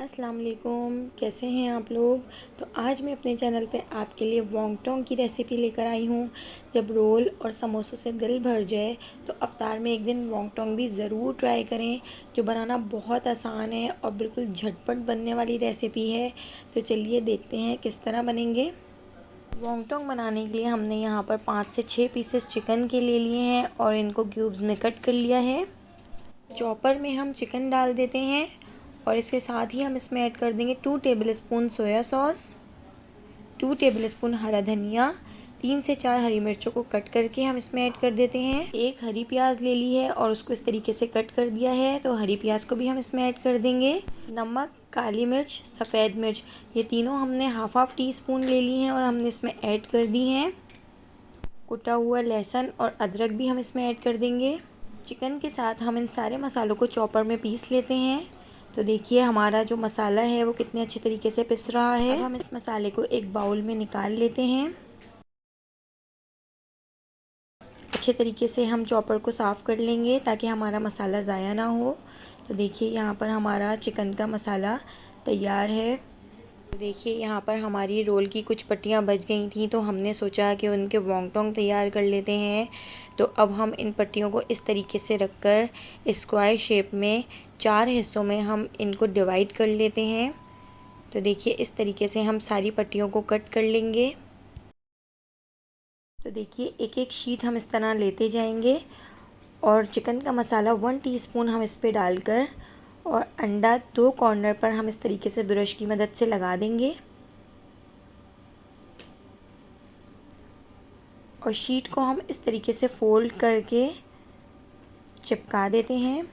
अस्सलाम वालेकुम, कैसे हैं आप लोग। तो आज मैं अपने चैनल पे आपके लिए वॉन्गटॉन्ग की रेसिपी लेकर आई हूँ। जब रोल और समोसों से दिल भर जाए तो अफ्तार में एक दिन वॉन्गटॉन्ग भी ज़रूर ट्राई करें, जो बनाना बहुत आसान है और बिल्कुल झटपट बनने वाली रेसिपी है। तो चलिए देखते हैं किस तरह बनेंगे। वॉन्गटॉन्ग बनाने के लिए हमने यहाँ पर 5 से 6 पीसेस चिकन के ले लिए हैं और इनको क्यूब्स में कट कर लिया है। चॉपर में हम चिकन डाल देते हैं और इसके साथ ही हम इसमें ऐड कर देंगे 2 टेबलस्पून सोया सॉस, 2 टेबलस्पून हरा धनिया, 3 से 4 हरी मिर्चों को कट करके हम इसमें ऐड कर देते हैं। एक हरी प्याज ले ली है और उसको इस तरीके से कट कर दिया है, तो हरी प्याज को भी हम इसमें ऐड कर देंगे। नमक, काली मिर्च, सफ़ेद मिर्च, ये तीनों हमने हाफ टी स्पून ले ली हैं और हमने इसमें ऐड कर दी हैं। कुटा हुआ लहसुन और अदरक भी हम इसमें ऐड कर देंगे। चिकन के साथ हम इन सारे मसालों को चॉपर में पीस लेते हैं। तो देखिए हमारा जो मसाला है वो कितने अच्छे तरीके से पिस रहा है। अब हम इस मसाले को एक बाउल में निकाल लेते हैं। अच्छे तरीके से हम चॉपर को साफ़ कर लेंगे ताकि हमारा मसाला ज़ाया ना हो। तो देखिए यहाँ पर हमारा चिकन का मसाला तैयार है। तो देखिए यहाँ पर हमारी रोल की कुछ पट्टियाँ बच गई थी, तो हमने सोचा कि उनके वॉन्गटॉन्ग तैयार कर लेते हैं। तो अब हम इन पट्टियों को इस तरीके से रखकर स्क्वायर शेप में 4 हिस्सों में हम इनको डिवाइड कर लेते हैं। तो देखिए इस तरीके से हम सारी पट्टियों को कट कर लेंगे। तो देखिए एक एक शीट हम इस तरह लेते जाएंगे और चिकन का मसाला 1 टीस्पून हम इस पर डालकर और अंडा 2 कॉर्नर पर हम इस तरीके से ब्रश की मदद से लगा देंगे और शीट को हम इस तरीके से फोल्ड करके चिपका देते हैं।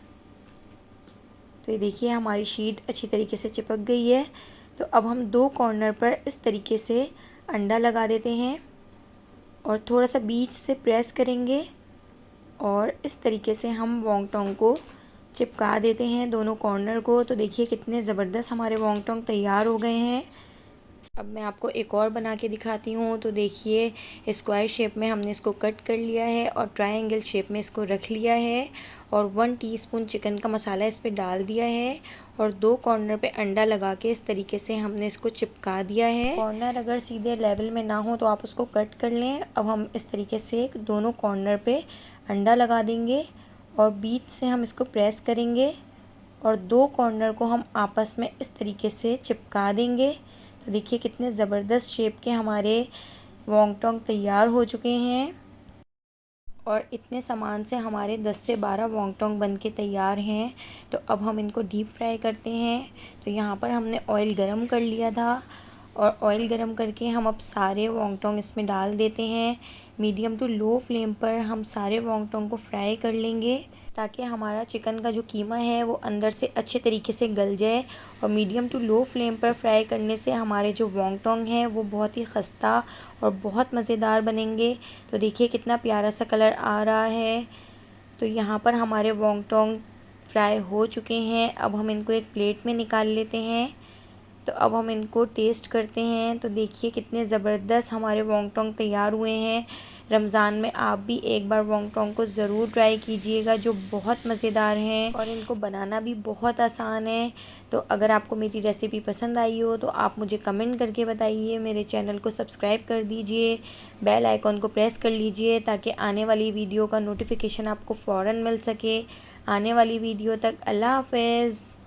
तो ये देखिए हमारी शीट अच्छी तरीके से चिपक गई है। तो अब हम 2 कॉर्नर पर इस तरीके से अंडा लगा देते हैं और थोड़ा सा बीच से प्रेस करेंगे और इस तरीके से हम वॉन्गटॉन्ग को चिपका देते हैं दोनों कॉर्नर को। तो देखिए कितने ज़बरदस्त हमारे वॉन्गटॉन्ग तैयार हो गए हैं। अब मैं आपको एक और बना के दिखाती हूँ। तो देखिए स्क्वायर शेप में हमने इसको कट कर लिया है और ट्रायंगल शेप में इसको रख लिया है और 1 टीस्पून चिकन का मसाला इस पर डाल दिया है और 2 कॉर्नर पे अंडा लगा के इस तरीके से हमने इसको चिपका दिया है। कॉर्नर अगर सीधे लेवल में ना हो तो आप उसको कट कर लें। अब हम इस तरीके से दोनों कॉर्नर पे अंडा लगा देंगे और बीच से हम इसको प्रेस करेंगे और 2 कॉर्नर को हम आपस में इस तरीके से चिपका देंगे। तो देखिए कितने ज़बरदस्त शेप के हमारे वॉन्गटॉन्ग तैयार हो चुके हैं और इतने सामान से हमारे 10 से 12 वॉन्गटॉन्ग बन के तैयार हैं। तो अब हम इनको डीप फ्राई करते हैं। तो यहाँ पर हमने ऑयल गरम कर लिया था और ऑयल गरम करके हम अब सारे वॉन्गटॉन्ग इसमें डाल देते हैं। मीडियम टू लो फ्लेम पर हम सारे वॉन्गटॉन्ग को फ्राई कर लेंगे ताकि हमारा चिकन का जो कीमा है वो अंदर से अच्छे तरीके से गल जाए। और मीडियम टू लो फ्लेम पर फ्राई करने से हमारे जो वॉन्गटॉन्ग हैं वो बहुत ही खस्ता और बहुत मज़ेदार बनेंगे। तो देखिए कितना प्यारा सा कलर आ रहा है। तो यहाँ पर हमारे वॉन्गटॉन्ग फ्राई हो चुके हैं। अब हम इनको एक प्लेट में निकाल लेते हैं। तो अब हम इनको टेस्ट करते हैं। तो देखिए कितने ज़बरदस्त हमारे वॉन्गटॉन्ग तैयार हुए हैं। रमज़ान में आप भी एक बार वॉन्गटॉन्ग को ज़रूर ट्राई कीजिएगा, जो बहुत मज़ेदार हैं और इनको बनाना भी बहुत आसान है। तो अगर आपको मेरी रेसिपी पसंद आई हो तो आप मुझे कमेंट करके बताइए। मेरे चैनल को सब्सक्राइब कर दीजिए, बेल आइकॉन को प्रेस कर लीजिए ताकि आने वाली वीडियो का नोटिफिकेशन आपको फ़ौरन मिल सके। आने वाली वीडियो तक अल्लाह हाफ़िज़।